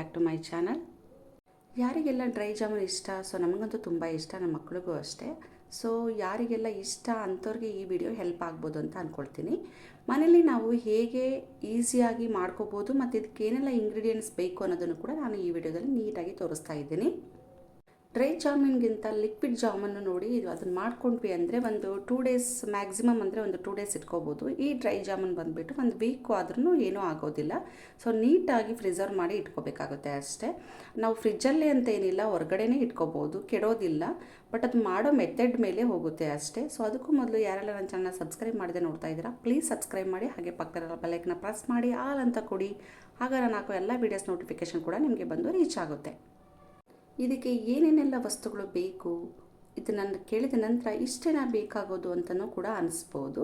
Back to my channel. ಯಾರಿಗೆಲ್ಲ dry jamun ಇಷ್ಟ, so ನಮಗಂತೂ ತುಂಬ ಇಷ್ಟ, ನಮ್ಮ ಮಕ್ಳಿಗೂ ಅಷ್ಟೇ. ಸೊ ಯಾರಿಗೆಲ್ಲ ಇಷ್ಟ ಅಂಥವ್ರಿಗೆ ಈ ವಿಡಿಯೋ ಹೆಲ್ಪ್ ಆಗ್ಬೋದು ಅಂತ ಅಂದ್ಕೊಳ್ತೀನಿ. ಮನೇಲಿ ನಾವು ಹೇಗೆ ಈಸಿಯಾಗಿ ಮಾಡ್ಕೋಬೋದು ಮತ್ತು ಇದಕ್ಕೆ ಏನೆಲ್ಲ ಇಂಗ್ರೀಡಿಯೆಂಟ್ಸ್ ಬೇಕು ಅನ್ನೋದನ್ನು ಕೂಡ ನಾನು ಈ ವಿಡಿಯೋದಲ್ಲಿ ನೀಟಾಗಿ ತೋರಿಸ್ತಾ ಇದ್ದೀನಿ. ಡ್ರೈ ಜಾಮೂನ್ಗಿಂತ ಲಿಕ್ವಿಡ್ ಜಾಮೂನು ನೋಡಿ ಅದನ್ನು ಮಾಡ್ಕೊಂಡ್ವಿ ಅಂದರೆ ಒಂದು 2 ಡೇಸ್ ಮ್ಯಾಕ್ಸಿಮಮ್ ಅಂದರೆ ಒಂದು 2 ಡೇಸ್ ಇಟ್ಕೋಬೋದು. ಈ ಡ್ರೈ ಜಾಮೂನ್ ಬಂದುಬಿಟ್ಟು ಒಂದು ವೀಕು ಆದ್ರೂ ಏನೂ ಆಗೋದಿಲ್ಲ. ಸೊ ನೀಟಾಗಿ ಫ್ರಿಜರ್ ಮಾಡಿ ಇಟ್ಕೋಬೇಕಾಗುತ್ತೆ ಅಷ್ಟೇ. ನಾವು ಫ್ರಿಜ್ಜಲ್ಲೇ ಅಂತ ಏನಿಲ್ಲ, ಹೊರಗಡೆನೇ ಇಟ್ಕೋಬೋದು, ಕೆಡೋದಿಲ್ಲ. ಬಟ್ ಅದು ಮಾಡೋ ಮೆಥಡ್ ಮೇಲೆ ಹೋಗುತ್ತೆ ಅಷ್ಟೇ. ಸೊ ಅದಕ್ಕೂ ಮೊದಲು ಯಾರೆಲ್ಲ ನನ್ನ ಚಾನಲ್ ಸಬ್ಸ್ಕ್ರೈಬ್ ಮಾಡಿದೆ ನೋಡ್ತಾ ಇದ್ದೀರಾ, ಪ್ಲೀಸ್ ಸಬ್ಸ್ಕ್ರೈಬ್ ಮಾಡಿ, ಹಾಗೆ ಪಕ್ಕದ ಬೆಲ್ಲೈಕನ್ನ ಪ್ರೆಸ್ ಮಾಡಿ ಆಲ್ ಅಂತ ಕೊಡಿ. ಆಗ ನಾನು ಹಾಕೋ ಎಲ್ಲ ವೀಡಿಯೋಸ್ ನೋಟಿಫಿಕೇಷನ್ ಕೂಡ ನಿಮಗೆ ಬಂದು ರೀಚ್ ಆಗುತ್ತೆ. ಇದಕ್ಕೆ ಏನೇನೆಲ್ಲ ವಸ್ತುಗಳು ಬೇಕು ಇದು ನಾನು ಕೇಳಿದ ನಂತರ ಇಷ್ಟೇನಾ ಬೇಕಾಗೋದು ಅಂತಲೂ ಕೂಡ ಅನಿಸ್ಬೋದು.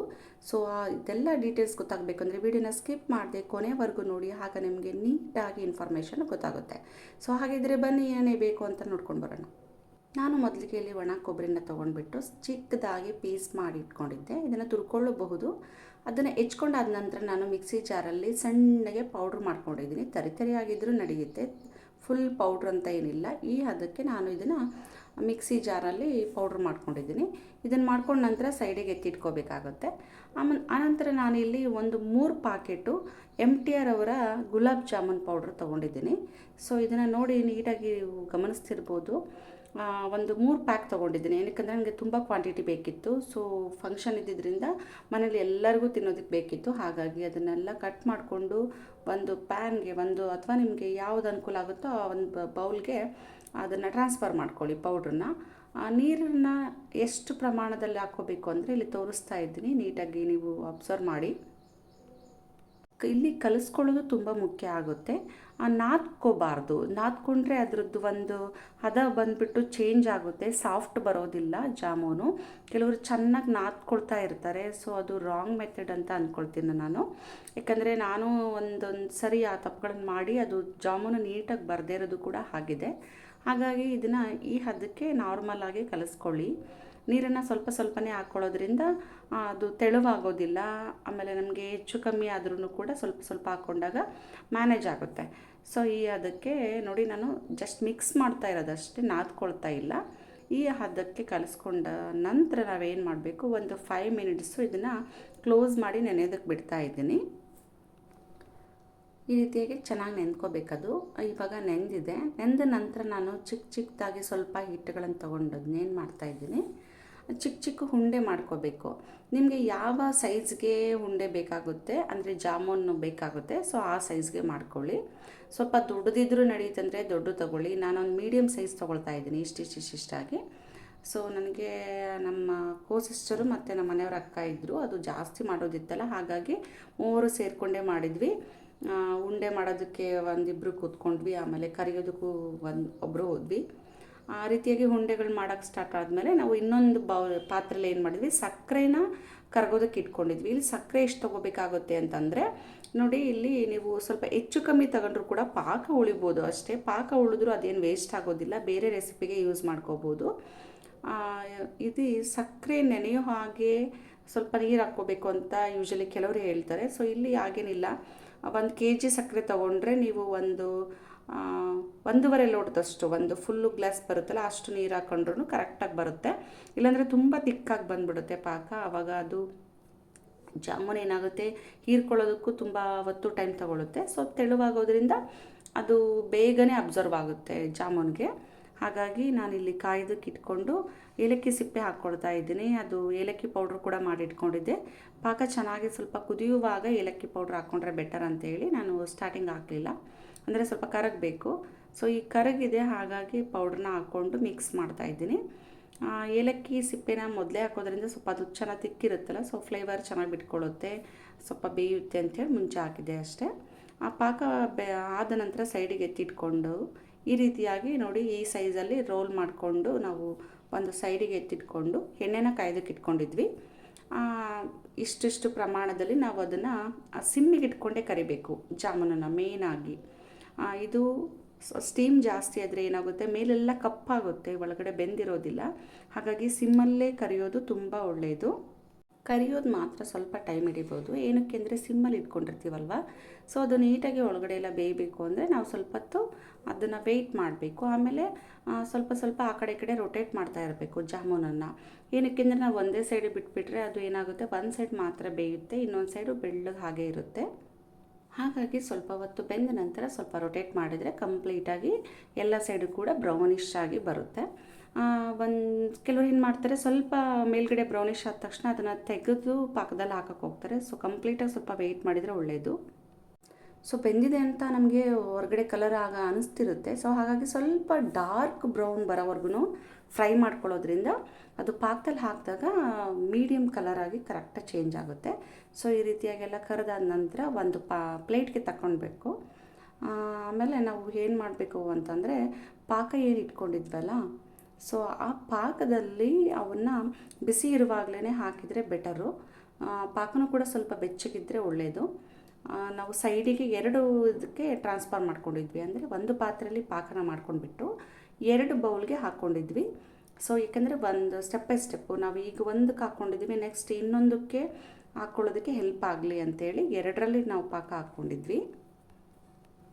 ಸೊ ಇದೆಲ್ಲ ಡೀಟೇಲ್ಸ್ ಗೊತ್ತಾಗಬೇಕಂದ್ರೆ ವಿಡಿಯೋನ ಸ್ಕಿಪ್ ಮಾಡದೆ ಕೊನೆವರೆಗೂ ನೋಡಿ, ಆಗ ನಿಮಗೆ ನೀಟಾಗಿ ಇನ್ಫಾರ್ಮೇಷನ್ ಗೊತ್ತಾಗುತ್ತೆ. ಸೊ ಹಾಗಿದ್ರೆ ಬನ್ನಿ ಏನೇ ಬೇಕು ಅಂತ ನೋಡ್ಕೊಂಡು ಬರೋಣ. ನಾನು ಮೊದಲಿಗೆ ಇಲ್ಲಿ ಒಣ ಕೊಬ್ಬರಿನ ತೊಗೊಂಡ್ಬಿಟ್ಟು ಚಿಕ್ಕದಾಗಿ ಪೀಸ್ ಮಾಡಿ ಇಟ್ಕೊಂಡಿದ್ದೆ. ಇದನ್ನು ತುರ್ಕೊಳ್ಳಬಹುದು. ಅದನ್ನು ಹೆಚ್ಕೊಂಡಾದ ನಂತರ ನಾನು ಮಿಕ್ಸಿ ಜಾರಲ್ಲಿ ಸಣ್ಣಗೆ ಪೌಡ್ರ್ ಮಾಡ್ಕೊಂಡಿದ್ದೀನಿ. ತರಿಯಾಗಿದ್ದರೂ ನಡೆಯುತ್ತೆ, ಫುಲ್ ಪೌಡ್ರ್ ಅಂತ ಏನಿಲ್ಲ. ಅದಕ್ಕೆ ನಾನು ಇದನ್ನು ಮಿಕ್ಸಿ ಜಾರಲ್ಲಿ ಪೌಡ್ರ್ ಮಾಡ್ಕೊಂಡಿದ್ದೀನಿ. ಇದನ್ನು ಮಾಡ್ಕೊಂಡ ನಂತರ ಸೈಡಿಗೆ ಎತ್ತಿಟ್ಕೋಬೇಕಾಗುತ್ತೆ. ಆನಂತರ ನಾನಿಲ್ಲಿ ಒಂದು 3 ಪಾಕೆಟು MTR ಅವರ ಗುಲಾಬ್ ಜಾಮೂನ್ ಪೌಡ್ರ್ ತೊಗೊಂಡಿದ್ದೀನಿ. ಸೊ ಇದನ್ನು ನೋಡಿ ನೀಟಾಗಿ ಗಮನಿಸ್ತಿರ್ಬೋದು. ಒಂದು 3 ಪ್ಯಾಕ್ ತೊಗೊಂಡಿದ್ದೀನಿ. ಏನಕ್ಕಂದರೆ ನನಗೆ ತುಂಬ ಕ್ವಾಂಟಿಟಿ ಬೇಕಿತ್ತು. ಸೊ ಫಂಕ್ಷನ್ ಇದ್ದಿದ್ದರಿಂದ ಮನೇಲಿ ಎಲ್ಲರಿಗೂ ತಿನ್ನೋದಕ್ಕೆ ಬೇಕಿತ್ತು. ಹಾಗಾಗಿ ಅದನ್ನೆಲ್ಲ ಕಟ್ ಮಾಡಿಕೊಂಡು ಒಂದು ಪ್ಯಾನ್ಗೆ ಅಥವಾ ನಿಮಗೆ ಯಾವುದು ಅನುಕೂಲ ಆಗುತ್ತೋ ಆ ಒಂದು ಬೌಲ್ಗೆ ಅದನ್ನು ಟ್ರಾನ್ಸ್ಫರ್ ಮಾಡ್ಕೊಳ್ಳಿ ಪೌಡ್ರನ್ನ. ನೀರನ್ನು ಎಷ್ಟು ಪ್ರಮಾಣದಲ್ಲಿ ಹಾಕ್ಕೋಬೇಕು ಅಂದರೆ ಇಲ್ಲಿ ತೋರಿಸ್ತಾ ಇದ್ದೀನಿ, ನೀಟಾಗಿ ನೀವು ಅಬ್ಸರ್ವ್ ಮಾಡಿ. ಇಲ್ಲಿ ಕಲಿಸ್ಕೊಳ್ಳೋದು ತುಂಬ ಮುಖ್ಯ ಆಗುತ್ತೆ. ನಾದ್ಕೋಬಾರ್ದು, ನಾದ್ಕೊಂಡ್ರೆ ಅದರದ್ದು ಒಂದು ಹದ ಬಂದುಬಿಟ್ಟು ಚೇಂಜ್ ಆಗುತ್ತೆ, ಸಾಫ್ಟ್ ಬರೋದಿಲ್ಲ ಜಾಮೂನು. ಕೆಲವರು ಚೆನ್ನಾಗಿ ನಾದ್ಕೊಳ್ತಾ ಇರ್ತಾರೆ. ಸೊ ಅದು ರಾಂಗ್ ಮೆಥಡ್ ಅಂತ ಅಂದ್ಕೊಳ್ತೀನಿ ನಾನು. ಯಾಕಂದರೆ ನಾನು ಒಂದೊಂದು ಸರಿ ಆ ತಪ್ಪುಗಳನ್ನು ಮಾಡಿ ಅದು ಜಾಮೂನು ನೀಟಾಗಿ ಬರದೇ ಇರೋದು ಕೂಡ ಆಗಿದೆ. ಹಾಗಾಗಿ ಇದನ್ನು ಈ ಹದಕ್ಕೆ ನಾರ್ಮಲಾಗಿ ಕಲಿಸ್ಕೊಳ್ಳಿ. ನೀರನ್ನು ಸ್ವಲ್ಪನೇ ಹಾಕ್ಕೊಳ್ಳೋದ್ರಿಂದ ಅದು ತೆಳುವಾಗೋದಿಲ್ಲ. ಆಮೇಲೆ ನಮಗೆ ಹೆಚ್ಚು ಕಮ್ಮಿ ಆದ್ರೂ ಕೂಡ ಸ್ವಲ್ಪ ಹಾಕ್ಕೊಂಡಾಗ ಮ್ಯಾನೇಜ್ ಆಗುತ್ತೆ. ಸೊ ಅದಕ್ಕೆ ನೋಡಿ ನಾನು ಜಸ್ಟ್ ಮಿಕ್ಸ್ ಮಾಡ್ತಾ ಇರೋದಷ್ಟೇ, ನಾದ್ಕೊಳ್ತಾ ಇಲ್ಲ. ಈ ಹದಕ್ಕೆ ಕಲಿಸ್ಕೊಂಡ ನಂತರ ನಾವೇನು ಮಾಡಬೇಕು, ಒಂದು 5 ಮಿನಿಟ್ಸು ಇದನ್ನು ಕ್ಲೋಸ್ ಮಾಡಿ ನೆನೆಯೋದಕ್ಕೆ ಬಿಡ್ತಾ ಇದ್ದೀನಿ. ಈ ರೀತಿಯಾಗಿ ಚೆನ್ನಾಗಿ ನೆಂದ್ಕೋಬೇಕದು. ಇವಾಗ ನೆಂದಿದೆ. ನೆಂದ ನಂತರ ನಾನು ಚಿಕ್ಕದಾಗಿ ಸ್ವಲ್ಪ ಹಿಟ್ಟುಗಳನ್ನು ತೊಗೊಂಡು ಏನು ಮಾಡ್ತಾಯಿದ್ದೀನಿ, ಚಿಕ್ಕ ಉಂಡೆ ಮಾಡ್ಕೋಬೇಕು. ನಿಮಗೆ ಯಾವ ಸೈಜ್ಗೆ ಉಂಡೆ ಬೇಕಾಗುತ್ತೆ ಅಂದರೆ ಜಾಮೂನು ಬೇಕಾಗುತ್ತೆ, ಸೊ ಆ ಸೈಜ್ಗೆ ಮಾಡ್ಕೊಳ್ಳಿ. ಸ್ವಲ್ಪ ದೊಡ್ಡದಿದ್ರೂ ನಡೆಯುತ್ತಂದರೆ ದೊಡ್ಡ ತೊಗೊಳ್ಳಿ. ನಾನೊಂದು ಮೀಡಿಯಮ್ ಸೈಜ್ ತೊಗೊಳ್ತಾ ಇದ್ದೀನಿ, ಇಷ್ಟಾಗಿ. ಸೊ ನನಗೆ ನಮ್ಮ ಸಿಸ್ಟರು ಮತ್ತು ನಮ್ಮ ಮನೆಯವ್ರ ಅಕ್ಕ ಇದ್ದರು, ಅದು ಜಾಸ್ತಿ ಮಾಡೋದಿತ್ತಲ್ಲ, ಹಾಗಾಗಿ 3 ಸೇರಿಕೊಂಡೇ ಮಾಡಿದ್ವಿ. ಉಂಡೆ ಮಾಡೋದಕ್ಕೆ ಒಂದಿಬ್ಬರು ಕೂತ್ಕೊಂಡ್ವಿ, ಆಮೇಲೆ ಕರಿಯೋದಕ್ಕೂ ಒಬ್ಬರು ಹೋದ್ವಿ. ಆ ರೀತಿಯಾಗಿ ಉಂಡೆಗಳು ಮಾಡೋಕ್ಕೆ ಸ್ಟಾರ್ಟ್ ಆದಮೇಲೆ ನಾವು ಇನ್ನೊಂದು ಪಾತ್ರೆಯಲ್ಲಿ ಏನು ಮಾಡಿದ್ವಿ, ಸಕ್ಕರೆನ ಕರಗೋದಕ್ಕೆ ಇಟ್ಕೊಂಡಿದ್ವಿ. ಇಲ್ಲಿ ಸಕ್ಕರೆ ಎಷ್ಟು ತೊಗೋಬೇಕಾಗುತ್ತೆ ಅಂತಂದರೆ ನೋಡಿ, ಇಲ್ಲಿ ನೀವು ಸ್ವಲ್ಪ ಹೆಚ್ಚು ಕಮ್ಮಿ ತಗೊಂಡ್ರು ಕೂಡ ಪಾಕ ಉಳಿಬೋದು ಅಷ್ಟೇ. ಪಾಕ ಉಳಿದ್ರೂ ಅದೇನು ವೇಸ್ಟ್ ಆಗೋದಿಲ್ಲ, ಬೇರೆ ರೆಸಿಪಿಗೆ ಯೂಸ್ ಮಾಡ್ಕೋಬೋದು. ಇದು ಸಕ್ಕರೆ ನೆನೆಯೋ ಹಾಗೆ ಸ್ವಲ್ಪ ನೀರು ಹಾಕ್ಕೋಬೇಕು ಅಂತ ಯೂಶಲಿ ಕೆಲವರು ಹೇಳ್ತಾರೆ. ಸೊ ಇಲ್ಲಿ ಹಾಗೇನಿಲ್ಲ. 1 kg ಸಕ್ಕರೆ ತೊಗೊಂಡ್ರೆ ನೀವು 1.5 ಲೋಟದಷ್ಟು, ಒಂದು ಫುಲ್ಲು ಗ್ಲಾಸ್ ಬರುತ್ತಲ್ಲ ಅಷ್ಟು ನೀರು ಹಾಕ್ಕೊಂಡ್ರೂ ಕರೆಕ್ಟಾಗಿ ಬರುತ್ತೆ. ಇಲ್ಲಾಂದರೆ ತುಂಬ ತಿಕ್ಕಾಗಿ ಬಂದುಬಿಡುತ್ತೆ ಪಾಕ. ಆವಾಗ ಅದು ಜಾಮೂನ್ ಏನಾಗುತ್ತೆ, ಹೀರ್ಕೊಳ್ಳೋದಕ್ಕೂ ತುಂಬ ಹೊತ್ತು ಟೈಮ್ ತೊಗೊಳುತ್ತೆ. ಸೊ ತೆಳುವಾಗೋದ್ರಿಂದ ಅದು ಬೇಗನೆ ಅಬ್ಸರ್ವ್ ಆಗುತ್ತೆ ಜಾಮೂನ್ಗೆ. ಹಾಗಾಗಿ ನಾನಿಲ್ಲಿ ಕಾಯ್ದಕ್ಕೆ ಇಟ್ಕೊಂಡು ಏಲಕ್ಕಿ ಸಿಪ್ಪೆ ಹಾಕ್ಕೊಳ್ತಾ ಇದ್ದೀನಿ. ಅದು ಏಲಕ್ಕಿ ಪೌಡ್ರ್ ಕೂಡ ಮಾಡಿಟ್ಕೊಂಡಿದ್ದೆ. ಪಾಕ ಚೆನ್ನಾಗಿ ಸ್ವಲ್ಪ ಕುದಿಯುವಾಗ ಏಲಕ್ಕಿ ಪೌಡ್ರ್ ಹಾಕ್ಕೊಂಡ್ರೆ ಬೆಟರ್ ಅಂತೇಳಿ ನಾನು ಸ್ಟಾರ್ಟಿಂಗ್ ಹಾಕಲಿಲ್ಲ, ಅಂದರೆ ಸ್ವಲ್ಪ ಕರಗಬೇಕು. ಸೊ ಈ ಕರಗಿದೆ, ಹಾಗಾಗಿ ಪೌಡ್ರನ್ನ ಹಾಕ್ಕೊಂಡು ಮಿಕ್ಸ್ ಮಾಡ್ತಾಯಿದ್ದೀನಿ. ಏಲಕ್ಕಿ ಸಿಪ್ಪೆನ ಮೊದಲೇ ಹಾಕೋದ್ರಿಂದ ಸ್ವಲ್ಪ ಅದು ಚೆನ್ನಾಗಿ ತಿಕ್ಕಿರುತ್ತಲ್ಲ, ಸೊ ಫ್ಲೇವರ್ ಚೆನ್ನಾಗಿ ಬಿಟ್ಕೊಳ್ಳುತ್ತೆ, ಸ್ವಲ್ಪ ಬೇಯುತ್ತೆ ಅಂಥೇಳಿ ಮುಂಚೆ ಹಾಕಿದೆ ಅಷ್ಟೇ. ಆ ಪಾಕ ಆದ ನಂತರ ಸೈಡಿಗೆ ಎತ್ತಿಟ್ಕೊಂಡು ಈ ರೀತಿಯಾಗಿ ನೋಡಿ, ಈ ಸೈಜಲ್ಲಿ ರೋಲ್ ಮಾಡಿಕೊಂಡು ನಾವು ಒಂದು ಸೈಡಿಗೆ ಎತ್ತಿಟ್ಕೊಂಡು ಎಣ್ಣೆನ ಕಾಯ್ದಕ್ಕೆ ಇಟ್ಕೊಂಡಿದ್ವಿ. ಇಷ್ಟಿಷ್ಟು ಪ್ರಮಾಣದಲ್ಲಿ ನಾವು ಅದನ್ನು ಸಿಮ್ಮಿಗೆ ಇಟ್ಕೊಂಡೇ ಕರಿಬೇಕು ಜಾಮೂನನ್ನು ಮೇಯ್ನಾಗಿ. ಇದು ಸ್ಟೀಮ್ ಜಾಸ್ತಿ ಆದರೆ ಏನಾಗುತ್ತೆ, ಮೇಲೆಲ್ಲ ಕಪ್ಪಾಗುತ್ತೆ, ಒಳಗಡೆ ಬೆಂದಿರೋದಿಲ್ಲ. ಹಾಗಾಗಿ ಸಿಮ್ಮಲ್ಲೇ ಕರಿಯೋದು ತುಂಬ ಒಳ್ಳೆಯದು. ಕರಿಯೋದು ಮಾತ್ರ ಸ್ವಲ್ಪ ಟೈಮ್ ಹಿಡಿಬೋದು. ಏನಕ್ಕೆ ಅಂದರೆ ಸಿಮ್ಮಲ್ಲಿ ಇಟ್ಕೊಂಡಿರ್ತೀವಲ್ವ, ಸೊ ಅದು ನೀಟಾಗಿ ಒಳಗಡೆ ಎಲ್ಲ ಬೇಯಬೇಕು ಅಂದರೆ ನಾವು ಸ್ವಲ್ಪ ಹೊತ್ತು ಅದನ್ನು ವೆಯ್ಟ್ ಮಾಡಬೇಕು. ಆಮೇಲೆ ಸ್ವಲ್ಪ ಸ್ವಲ್ಪ ಆ ಕಡೆ ಈ ಕಡೆ ರೊಟೇಟ್ ಮಾಡ್ತಾ ಇರಬೇಕು ಜಾಮೂನನ್ನು. ಏನಕ್ಕೆ ಅಂದರೆ ನಾವು ಒಂದೇ ಸೈಡ್ ಬಿಟ್ಬಿಟ್ರೆ ಅದು ಏನಾಗುತ್ತೆ, ಒಂದು ಸೈಡ್ ಮಾತ್ರ ಬೇಯುತ್ತೆ, ಇನ್ನೊಂದು ಸೈಡು ಬೆಳ್ಳಗೆ ಹಾಗೆ ಇರುತ್ತೆ. ಹಾಗಾಗಿ ಸ್ವಲ್ಪ ಹೊತ್ತು ಬೆಂದ ನಂತರ ಸ್ವಲ್ಪ ರೊಟೇಟ್ ಮಾಡಿದರೆ ಕಂಪ್ಲೀಟಾಗಿ ಎಲ್ಲ ಸೈಡು ಕೂಡ ಬ್ರೌನಿಶ್ ಆಗಿ ಬರುತ್ತೆ. ಕೆಲವರು ಏನು ಮಾಡ್ತಾರೆ, ಸ್ವಲ್ಪ ಮೇಲ್ಗಡೆ ಬ್ರೌನಿಷ್ ಆದ ತಕ್ಷಣ ಅದನ್ನು ತೆಗೆದು ಪಾಕದಲ್ಲಿ ಹಾಕಕ್ಕೆ ಹೋಗ್ತಾರೆ. ಸೊ ಕಂಪ್ಲೀಟಾಗಿ ಸ್ವಲ್ಪ ವೆಯ್ಟ್ ಮಾಡಿದರೆ ಒಳ್ಳೆಯದು. ಸೊ ಬೆಂದಿದೆ ಅಂತ ನಮಗೆ ಹೊರಗಡೆ ಕಲರ್ ಅನಿಸ್ತಿರುತ್ತೆ. ಸೊ ಹಾಗಾಗಿ ಸ್ವಲ್ಪ ಡಾರ್ಕ್ ಬ್ರೌನ್ ಬರೋವರೆಗೂ ಫ್ರೈ ಮಾಡ್ಕೊಳ್ಳೋದ್ರಿಂದ ಅದು ಪಾಕದಲ್ಲಿ ಹಾಕಿದಾಗ ಮೀಡಿಯಮ್ ಕಲರ್ ಆಗಿ ಕರೆಕ್ಟಾಗಿ ಚೇಂಜ್ ಆಗುತ್ತೆ. ಸೊ ಈ ರೀತಿಯಾಗೆಲ್ಲ ಕರೆದಾದ ನಂತರ ಒಂದು ಪ್ಲೇಟ್ಗೆ ತಗೊಳ್ಬೇಕು. ಆಮೇಲೆ ನಾವು ಏನು ಮಾಡಬೇಕು ಅಂತಂದರೆ, ಪಾಕ ಏನು ಇಟ್ಕೊಂಡಿದ್ವಲ್ಲ, ಸೊ ಆ ಪಾಕದಲ್ಲಿ ಅವನ್ನ ಬಿಸಿ ಇರುವಾಗಲೇ ಹಾಕಿದರೆ ಬೆಟರು. ಪಾಕನೂ ಕೂಡ ಸ್ವಲ್ಪ ಬೆಚ್ಚಗಿದ್ದರೆ ಒಳ್ಳೆಯದು. ನಾವು ಸೈಡಿಗೆ 2 ಇದಕ್ಕೆ ಟ್ರಾನ್ಸ್ಫರ್ ಮಾಡ್ಕೊಂಡಿದ್ವಿ, ಅಂದರೆ ಒಂದು ಪಾತ್ರೆಯಲ್ಲಿ ಪಾಕನ ಮಾಡ್ಕೊಂಡ್ಬಿಟ್ಟು 2 ಬೌಲ್ಗೆ ಹಾಕ್ಕೊಂಡಿದ್ವಿ. ಸೊ ಏಕೆಂದರೆ ಒಂದು ಸ್ಟೆಪ್ ಬೈ ಸ್ಟೆಪ್ಪು ನಾವು ಈಗ ಒಂದಕ್ಕೆ ಹಾಕ್ಕೊಂಡಿದ್ವಿ, ನೆಕ್ಸ್ಟ್ ಇನ್ನೊಂದಕ್ಕೆ ಹಾಕ್ಕೊಳ್ಳೋದಕ್ಕೆ ಹೆಲ್ಪ್ ಆಗಲಿ ಅಂತೇಳಿ 2ರಲ್ಲಿ ನಾವು ಪಾಕ ಹಾಕ್ಕೊಂಡಿದ್ವಿ.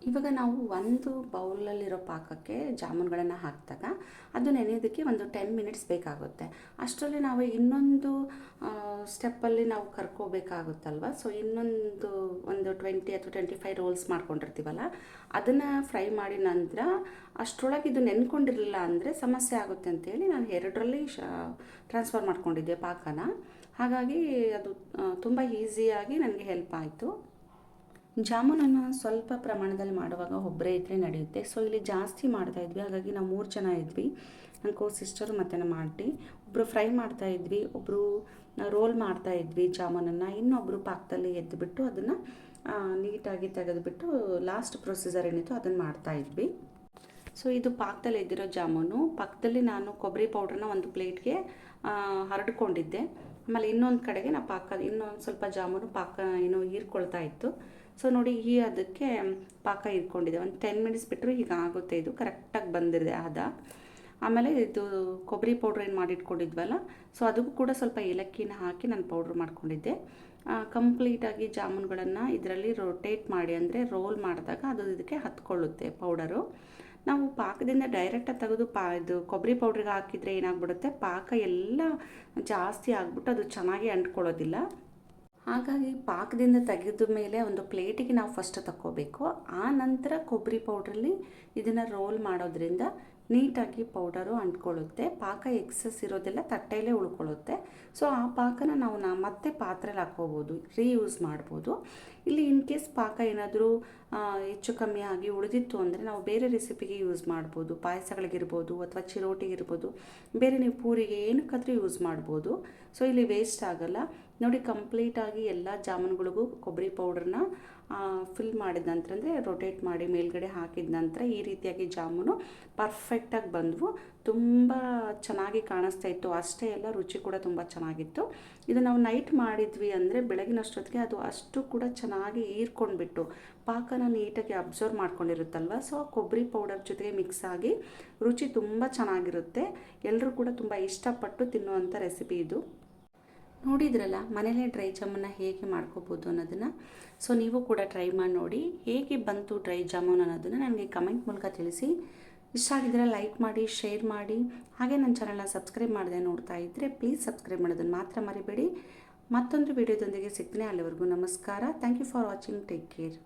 ಇವಾಗ ನಾವು ಒಂದು ಬೌಲಲ್ಲಿರೋ ಪಾಕಕ್ಕೆ ಜಾಮೂನುಗಳನ್ನು ಹಾಕಿದಾಗ ಅದು ನೆನೆಯೋದಕ್ಕೆ ಒಂದು 10 ಮಿನಿಟ್ಸ್ ಬೇಕಾಗುತ್ತೆ. ಅಷ್ಟರಲ್ಲಿ ನಾವು ಇನ್ನೊಂದು ಸ್ಟೆಪ್ಪಲ್ಲಿ ನಾವು ಕರ್ಕೋಬೇಕಾಗುತ್ತಲ್ವ. ಸೊ ಇನ್ನೊಂದು ಒಂದು 20 ಅಥವಾ 25 ರೋಲ್ಸ್ ಮಾಡ್ಕೊಂಡಿರ್ತೀವಲ್ಲ, ಅದನ್ನು ಫ್ರೈ ಮಾಡಿ ನಂತರ ಅಷ್ಟರೊಳಗೆ ಇದು ನೆನ್ಕೊಂಡಿರಲಿಲ್ಲ ಅಂದರೆ ಸಮಸ್ಯೆ ಆಗುತ್ತೆ ಅಂತೇಳಿ ನಾನು 2ರಲ್ಲಿ ಟ್ರಾನ್ಸ್ಫರ್ ಮಾಡ್ಕೊಂಡಿದ್ದೆ ಪಾಕನ. ಹಾಗಾಗಿ ಅದು ತುಂಬ ಈಸಿಯಾಗಿ ನನಗೆ ಹೆಲ್ಪ್ ಆಯಿತು. ಜಾಮೂನನ್ನು ಸ್ವಲ್ಪ ಪ್ರಮಾಣದಲ್ಲಿ ಮಾಡುವಾಗ ಒಬ್ಬರೇ ಇದ್ದರೆ ನಡೆಯುತ್ತೆ. ಸೊ ಇಲ್ಲಿ ಜಾಸ್ತಿ ಮಾಡ್ತಾಯಿದ್ವಿ, ಹಾಗಾಗಿ ನಾವು 3 ಜನ ಇದ್ವಿ, ನನ್ನ ಕೋ ಸಿಸ್ಟರು ಮತ್ತು ನಮ್ಮ ಆಂಟಿ. ಒಬ್ಬರು ಫ್ರೈ ಮಾಡ್ತಾಯಿದ್ವಿ, ಒಬ್ಬರು ರೋಲ್ ಮಾಡ್ತಾಯಿದ್ವಿ ಜಾಮೂನನ್ನು, ಇನ್ನೊಬ್ಬರು ಪಾಕದಲ್ಲಿ ಎದ್ದುಬಿಟ್ಟು ಅದನ್ನು ನೀಟಾಗಿ ತೆಗೆದುಬಿಟ್ಟು ಲಾಸ್ಟ್ ಪ್ರೊಸೀಜರ್ ಏನಿತ್ತು ಅದನ್ನು ಮಾಡ್ತಾಯಿದ್ವಿ. ಸೊ ಇದು ಪಾಕದಲ್ಲಿ ಎದ್ದಿರೋ ಜಾಮೂನು. ಪಕ್ಕದಲ್ಲಿ ನಾನು ಕೊಬ್ಬರಿ ಪೌಡ್ರನ್ನ ಒಂದು ಪ್ಲೇಟ್ಗೆ ಹರಡ್ಕೊಂಡಿದ್ದೆ. ಆಮೇಲೆ ಇನ್ನೊಂದು ಕಡೆಗೆ ನಾನು ಇನ್ನೊಂದು ಸ್ವಲ್ಪ ಜಾಮೂನು ಪಾಕ ಏನೋ ಹೀರ್ಕೊಳ್ತಾ ಇತ್ತು. ಸೊ ನೋಡಿ, ಅದಕ್ಕೆ ಪಾಕ ಇಟ್ಕೊಂಡಿದೆ. ಒಂದು 10 ಮಿನಿಟ್ಸ್ ಬಿಟ್ಟರು ಈಗ ಆಗುತ್ತೆ. ಇದು ಕರೆಕ್ಟಾಗಿ ಬಂದಿದೆ ಹದ. ಆಮೇಲೆ ಇದು ಕೊಬ್ಬರಿ ಪೌಡ್ರ್ ಏನು ಮಾಡಿಟ್ಕೊಂಡಿದ್ವಲ್ಲ, ಸೊ ಅದಕ್ಕೂ ಕೂಡ ಸ್ವಲ್ಪ ಏಲಕ್ಕಿನ ಹಾಕಿ ನಾನು ಪೌಡ್ರ್ ಮಾಡ್ಕೊಂಡಿದ್ದೆ. ಕಂಪ್ಲೀಟಾಗಿ ಜಾಮೂನುಗಳನ್ನು ಇದರಲ್ಲಿ ರೊಟೇಟ್ ಮಾಡಿ, ಅಂದರೆ ರೋಲ್ ಮಾಡಿದಾಗ ಅದು ಇದಕ್ಕೆ ಹತ್ಕೊಳ್ಳುತ್ತೆ ಪೌಡರು. ನಾವು ಪಾಕದಿಂದ ಡೈರೆಕ್ಟಾಗಿ ತೆಗೆದು ಇದು ಕೊಬ್ಬರಿ ಪೌಡ್ರಿಗೆ ಹಾಕಿದರೆ ಏನಾಗ್ಬಿಡುತ್ತೆ, ಪಾಕ ಎಲ್ಲ ಜಾಸ್ತಿ ಆಗಿಬಿಟ್ಟು ಅದು ಚೆನ್ನಾಗಿ ಅಂಟ್ಕೊಳ್ಳೋದಿಲ್ಲ. ಹಾಗಾಗಿ ಪಾಕದಿಂದ ತೆಗೆದ ಮೇಲೆ ಒಂದು ಪ್ಲೇಟಿಗೆ ನಾವು ಫಸ್ಟ್ ತಕ್ಕೋಬೇಕು. ಆ ನಂತರ ಕೊಬ್ಬರಿ ಪೌಡ್ರಲ್ಲಿ ಇದನ್ನು ರೋಲ್ ಮಾಡೋದ್ರಿಂದ ನೀಟಾಗಿ ಪೌಡರು ಅಂಟ್ಕೊಳ್ಳುತ್ತೆ. ಪಾಕ ಎಕ್ಸಸ್ ಇರೋದೆಲ್ಲ ತಟ್ಟೆಯಲ್ಲೇ ಉಳ್ಕೊಳ್ಳುತ್ತೆ. ಸೊ ಆ ಪಾಕನ ನಾವು ಮತ್ತೆ ಪಾತ್ರೆಯಲ್ಲಿ ಹಾಕ್ಕೋಬೋದು, ರೀಯೂಸ್ ಮಾಡ್ಬೋದು. ಇಲ್ಲಿ ಇನ್ ಕೇಸ್ ಪಾಕ ಏನಾದರೂ ಹೆಚ್ಚು ಕಮ್ಮಿ ಆಗಿ ಉಳಿದಿತ್ತು ಅಂದರೆ ನಾವು ಬೇರೆ ರೆಸಿಪಿಗೆ ಯೂಸ್ ಮಾಡ್ಬೋದು. ಪಾಯಸಗಳಿಗಿರ್ಬೋದು ಅಥವಾ ಚಿರೋಟಿಗಿರ್ಬೋದು, ಬೇರೆ ನೀವು ಪೂರಿಗೆ ಏನಕ್ಕಾದರೂ ಯೂಸ್ ಮಾಡ್ಬೋದು. ಸೊ ಇಲ್ಲಿ ವೇಸ್ಟ್ ಆಗಲ್ಲ. ನೋಡಿ, ಕಂಪ್ಲೀಟಾಗಿ ಎಲ್ಲ ಜಾಮೂನುಗಳಿಗೂ ಕೊಬ್ಬರಿ ಪೌಡ್ರನ್ನ ಫಿಲ್ ಮಾಡಿದ ನಂತರ, ಅಂದರೆ ರೊಟೇಟ್ ಮಾಡಿ ಮೇಲ್ಗಡೆ ಹಾಕಿದ ನಂತರ ಈ ರೀತಿಯಾಗಿ ಜಾಮೂನು ಪರ್ಫೆಕ್ಟಾಗಿ ಬಂದವು. ತುಂಬ ಚೆನ್ನಾಗಿ ಕಾಣಿಸ್ತಾ ಇತ್ತು. ಅಷ್ಟೇ ಅಲ್ಲ, ರುಚಿ ಕೂಡ ತುಂಬ ಚೆನ್ನಾಗಿತ್ತು. ಇದು ನಾವು ನೈಟ್ ಮಾಡಿದ್ವಿ ಅಂದರೆ ಬೆಳಗಿನಷ್ಟೊತ್ತಿಗೆ ಅದು ಅಷ್ಟು ಕೂಡ ಚೆನ್ನಾಗಿ ಹೀರ್ಕೊಂಡ್ಬಿಟ್ಟು ಪಾಕನ ನೀಟಾಗಿ ಅಬ್ಸರ್ವ್ ಮಾಡ್ಕೊಂಡಿರುತ್ತಲ್ವ. ಸೊ ಕೊಬ್ಬರಿ ಪೌಡರ್ ಜೊತೆಗೆ ಮಿಕ್ಸ್ ಆಗಿ ರುಚಿ ತುಂಬ ಚೆನ್ನಾಗಿರುತ್ತೆ. ಎಲ್ಲರೂ ಕೂಡ ತುಂಬ ಇಷ್ಟಪಟ್ಟು ತಿನ್ನುವಂಥ ರೆಸಿಪಿ ಇದು. ನೋಡಿದ್ರಲ್ಲ, ಮನೇಲೇ ಡ್ರೈ ಜಾಮೂನ ಹೇಗೆ ಮಾಡ್ಕೋಬೋದು ಅನ್ನೋದನ್ನು. ಸೊ ನೀವು ಕೂಡ ಟ್ರೈ ಮಾಡಿ ನೋಡಿ, ಹೇಗೆ ಬಂತು ಡ್ರೈ ಜಾಮೂನ್ ಅನ್ನೋದನ್ನು ನನಗೆ ಕಮೆಂಟ್ ಮೂಲಕ ತಿಳಿಸಿ. ಇಷ್ಟ ಆಗಿದ್ರೆ ಲೈಕ್ ಮಾಡಿ, ಶೇರ್ ಮಾಡಿ. ಹಾಗೆ ನನ್ನ ಚಾನಲ್ನ ಸಬ್ಸ್ಕ್ರೈಬ್ ಮಾಡದೆ ನೋಡ್ತಾ ಇದ್ದರೆ ಪ್ಲೀಸ್ ಸಬ್ಸ್ಕ್ರೈಬ್ ಮಾಡೋದನ್ನು ಮಾತ್ರ ಮರಿಬೇಡಿ. ಮತ್ತೊಂದು ವಿಡಿಯೋದೊಂದಿಗೆ ಸಿಗ್ತೀನಿ. ಅಲ್ಲಿವರೆಗೂ ನಮಸ್ಕಾರ. Thank you for watching. Take care.